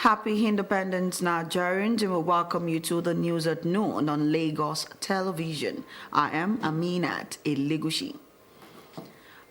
Happy Independence, Nigerians, and we welcome you to the news at noon on Lagos Television. I am Aminat Elegushi.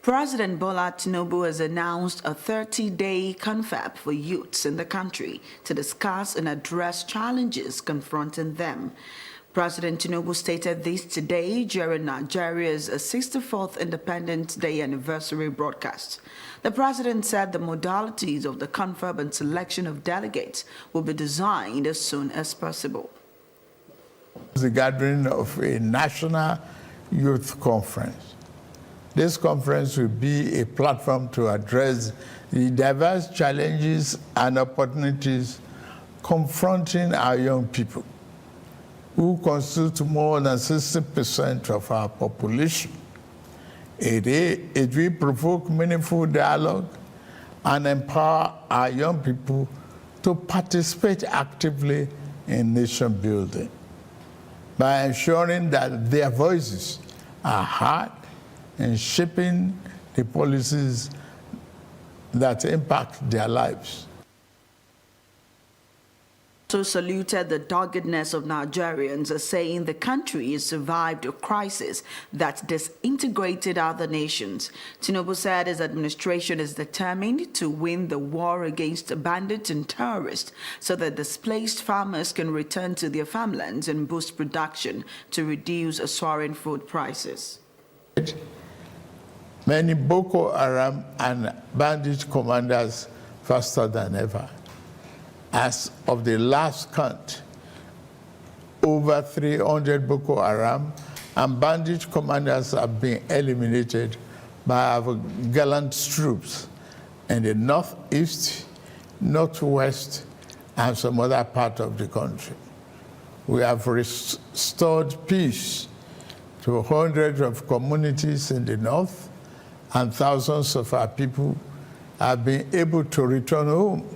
President Bola Tinubu has announced a 30-day confab for youths in the country to discuss and address challenges confronting them. President Tinubu stated this today during Nigeria's 64th Independence Day anniversary broadcast. The president said the modalities of the confab and selection of delegates will be designed as soon as possible. The gathering of a national youth conference. This conference will be a platform to address the diverse challenges and opportunities confronting our young people, who constitute more than 60% of our population. It will provoke meaningful dialogue and empower our young people to participate actively in nation building by ensuring that their voices are heard in shaping the policies that impact their lives. Also saluted the doggedness of Nigerians, saying the country has survived a crisis that disintegrated other nations. Tinubu said his administration is determined to win the war against bandits and terrorists so that displaced farmers can return to their farmlands and boost production to reduce soaring food prices. Many Boko Haram and bandit commanders faster than ever. As of the last count, over 300 Boko Haram and bandit commanders have been eliminated by our gallant troops in the northeast, northwest, and some other part of the country. We have restored peace to hundreds of communities in the north, and thousands of our people have been able to return home.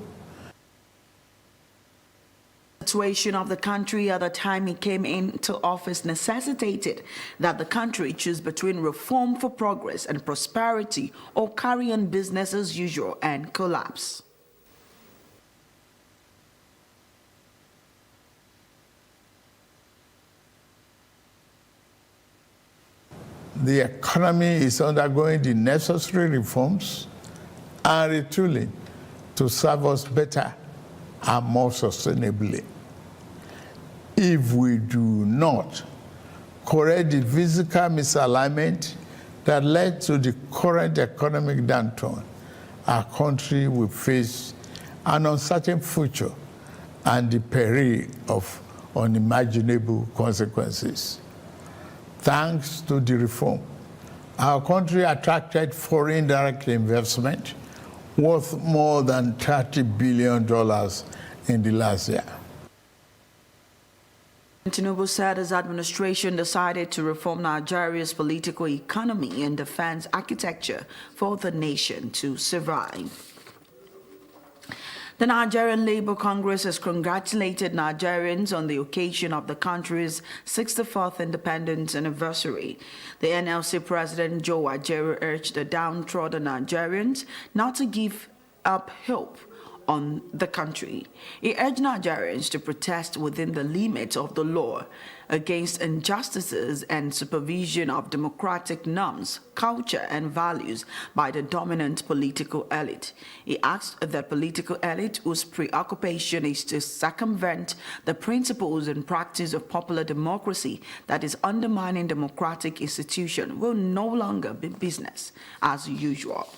The situation of the country at the time he came into office necessitated that the country choose between reform for progress and prosperity or carry on business as usual and collapse. The economy is undergoing the necessary reforms and retooling to serve us better and more sustainably. If we do not correct the physical misalignment that led to the current economic downturn, our country will face an uncertain future and the peril of unimaginable consequences. Thanks to the reform, our country attracted foreign direct investment worth more than $30 billion in the last year. Tinubu said his administration decided to reform Nigeria's political economy and defense architecture for the nation to survive. The Nigerian Labour Congress has congratulated Nigerians on the occasion of the country's 64th independence anniversary. The NLC President Joe Ajaero urged the downtrodden Nigerians not to give up hope on the country. He urged Nigerians to protest within the limits of the law against injustices and supervision of democratic norms, culture, and values by the dominant political elite. He asked the political elite, whose preoccupation is to circumvent the principles and practice of popular democracy that is undermining democratic institutions, will no longer be business as usual.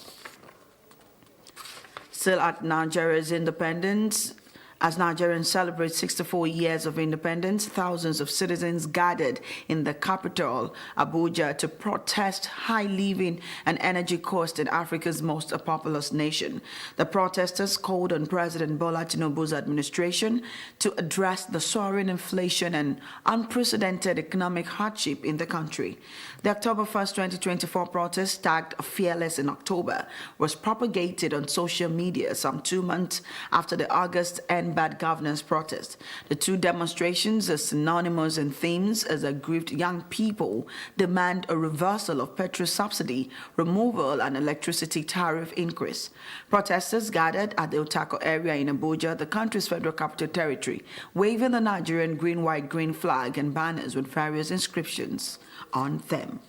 Still at Nigeria's independence, as Nigerians celebrate 64 years of independence, thousands of citizens gathered in the capital, Abuja, to protest high living and energy costs in Africa's most populous nation. The protesters called on President Bola Tinubu's administration to address the soaring inflation and unprecedented economic hardship in the country. The October 1st, 2024 protest, tagged Fearless in October, was propagated on social media some 2 months after the August NBS End Bad Governance protest. The two demonstrations are synonymous in themes as aggrieved young people demand a reversal of petrol subsidy, removal and electricity tariff increase. Protesters gathered at the Otako area in Abuja, the country's federal capital territory, waving the Nigerian green, white, green flag and banners with various inscriptions on them.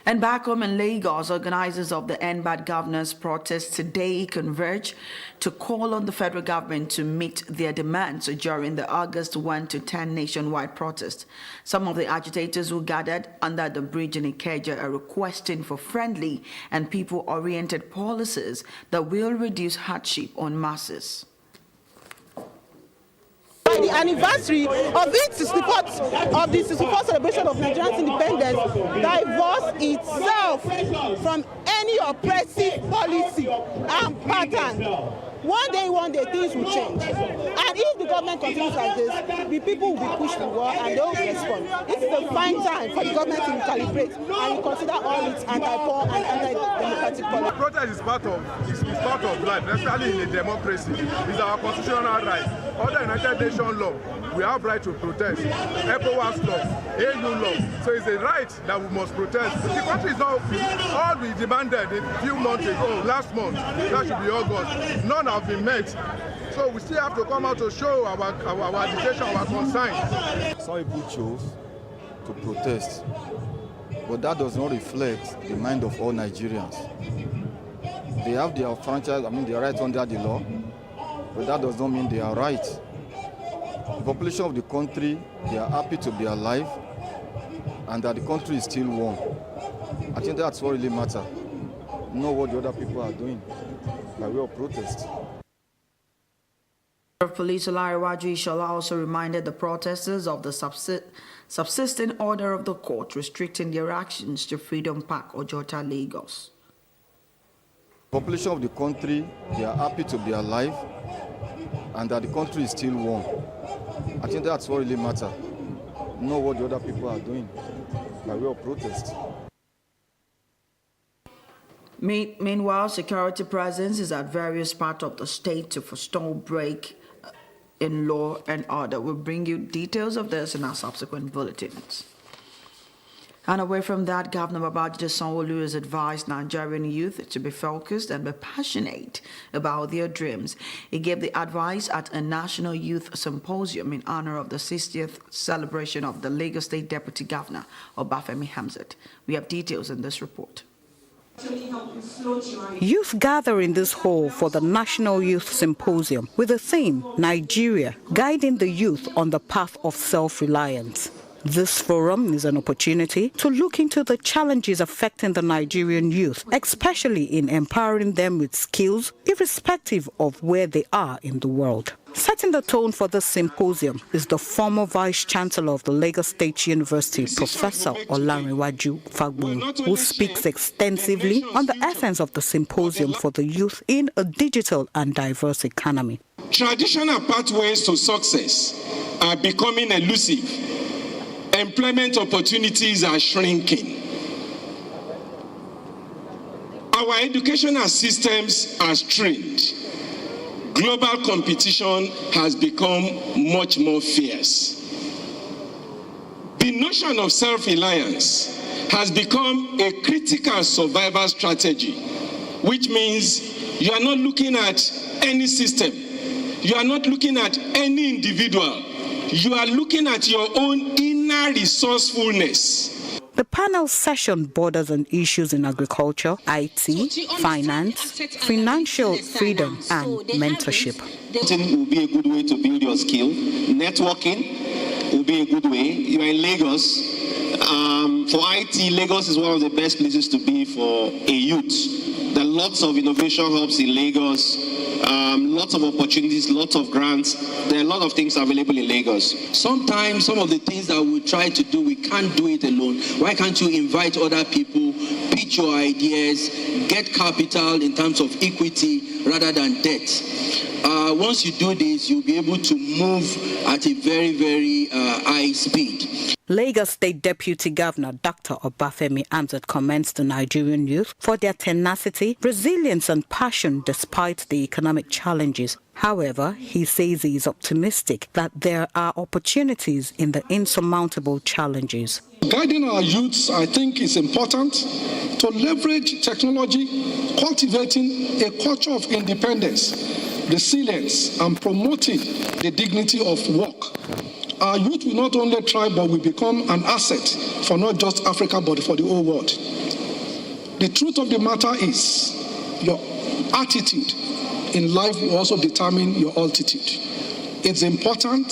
And back home in Lagos, organizers of the End Bad Governance protest today converge to call on the federal government to meet their demands during the August 1 to 10 nationwide protest. Some of the agitators who gathered under the bridge in Ikeja are requesting for friendly and people-oriented policies that will reduce hardship on masses. The anniversary of the 64th celebration of Nigeria's independence divorce itself from any oppressive policy and pattern. One day, things will change. And if the government continues like this, the people will be pushed to war and they will respond. This is a fine time for the government to recalibrate and reconsider all its anti-poor and anti-democratic policies. Protest is part of life, especially in a democracy. It's our constitutional right. Under United Nations law, we have right to protest. ECOWAS law, AU law. So it's a right that we must protest. The country is not all we demanded a few months ago, last month. That should be August. None have been met. So we still have to come out to show our agitation, our concern. Some people chose to protest, but that does not reflect the mind of all Nigerians. They have their franchise, their right under the law, but that does not mean they are right. The population of the country, they are happy to be alive and that the country is still warm. I think that's what really matters. Know what the other people are doing by way of protest. Police Olariwaju Ishola also reminded the protesters of the subsisting order of the court restricting their actions to Freedom Park, Ojota, Lagos. The population of the country, they are happy to be alive and that the country is still warm. I think that's what really matters. Know what the other people are doing by way of protest. Meanwhile, security presence is at various parts of the state to forestall break in law and order. We'll bring you details of this in our subsequent bulletins. And away from that, Governor Babajide Sanwo-Olu has advised Nigerian youth to be focused and be passionate about their dreams. He gave the advice at a National Youth Symposium in honor of the 60th celebration of the Lagos State Deputy Governor, Obafemi Hamzat. We have details in this report. Youth gather in this hall for the National Youth Symposium with the theme, Nigeria, guiding the youth on the path of self-reliance. This forum is an opportunity to look into the challenges affecting the Nigerian youth, especially in empowering them with skills, irrespective of where they are in the world. Setting the tone for this symposium is the former Vice Chancellor of the Lagos State University, Professor Olariwaju Fagbemi, who speaks extensively on the essence of the symposium for the youth in a digital and diverse economy. Traditional pathways to success are becoming elusive. Employment opportunities are shrinking. Our educational systems are strained. Global competition has become much more fierce. The notion of self-reliance has become a critical survival strategy, which means you are not looking at any system. You are not looking at any individual. You are looking at your own inner resourcefulness. The panel session borders on issues in agriculture, IT, finance, financial freedom, and mentorship. Networking will be a good way to build your skill. Networking will be a good way. You are in Lagos. For IT, Lagos is one of the best places to be for a youth. There are lots of innovation hubs in Lagos. Lots of opportunities, lots of grants. There are a lot of things available in Lagos. Sometimes some of the things that we try to do, we can't do it alone. Why can't you invite other people, pitch your ideas, get capital in terms of equity rather than debt? Once you do this, you'll be able to move at a very, very high speed. Lagos State Deputy Governor Dr. Obafemi Hamzat commends the Nigerian youth for their tenacity, resilience and passion despite the economic challenges. However, he says he is optimistic that there are opportunities in the insurmountable challenges. Guiding our youths, I think, is important to leverage technology, cultivating a culture of independence, resilience, and promoting the dignity of work. Our youth will not only thrive, but will become an asset for not just Africa, but for the whole world. The truth of the matter is, your attitude in life will also determine your altitude. It's important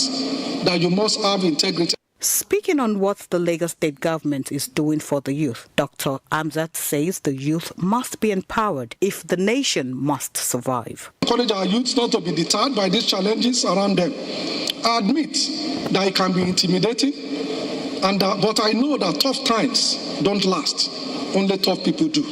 that you must have integrity. Speaking on what the Lagos State government is doing for the youth, Dr. Hamzat says the youth must be empowered if the nation must survive. Encourage our youth not to be deterred by these challenges around them. I admit that it can be intimidating, but I know that tough times don't last. Only tough people do.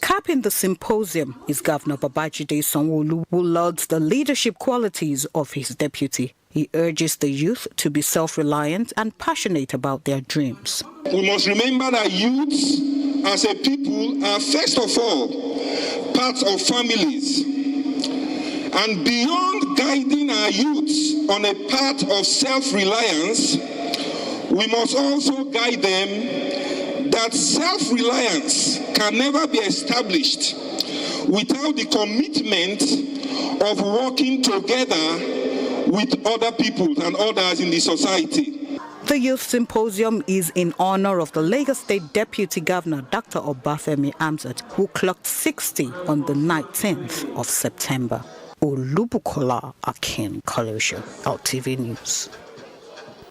Capping the symposium is Governor Babajide Sanwo-Olu, who lauds the leadership qualities of his deputy. He urges the youth to be self-reliant and passionate about their dreams. We must remember that youths as a people are first of all parts of families. And beyond guiding our youths on a path of self-reliance, we must also guide them that self-reliance can never be established without the commitment of working together with other people and others in the society. The Youth Symposium is in honor of the Lagos State Deputy Governor Dr. Obafemi Hamzat, who clocked 60 on the 19th of September. Olubukola Akin Kolusho, LTV News.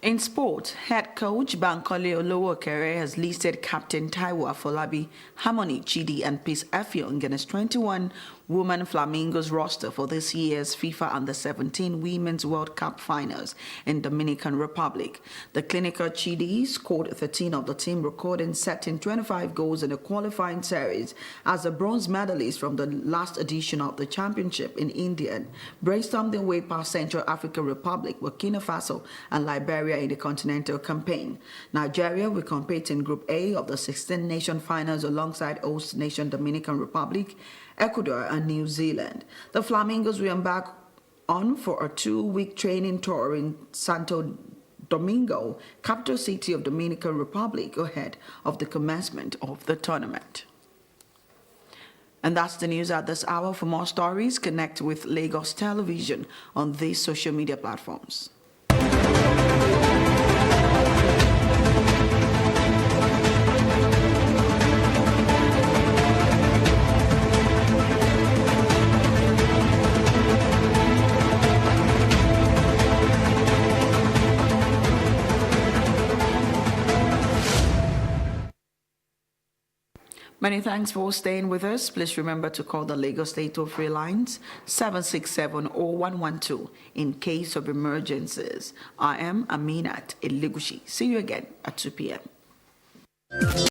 In sport, head coach Bankole Olowokere has listed Captain Taiwo Afolabi, Harmony Chidi and Peace Effiong in his 21-woman Flamingos roster for this year's FIFA Under-17 Women's World Cup Finals in Dominican Republic. The clinical Chidi scored 13 of the team, recording setting 25 goals in a qualifying series as a bronze medalist from the last edition of the championship in India, brainstormed their way past Central African Republic, Burkina Faso and Liberia in the continental campaign. Nigeria will compete in Group A of the 16-nation finals alongside host nation Dominican Republic, Ecuador and New Zealand. The Flamingos will embark on for a 2-week training tour in Santo Domingo, capital city of Dominican Republic, ahead of the commencement of the tournament. And that's the news at this hour. For more stories, connect with Lagos Television on these social media platforms. Many thanks for staying with us. Please remember to call the Lagos State toll-free lines 767-0112 in case of emergencies. I am Aminat Eligushi. See you again at 2 p.m.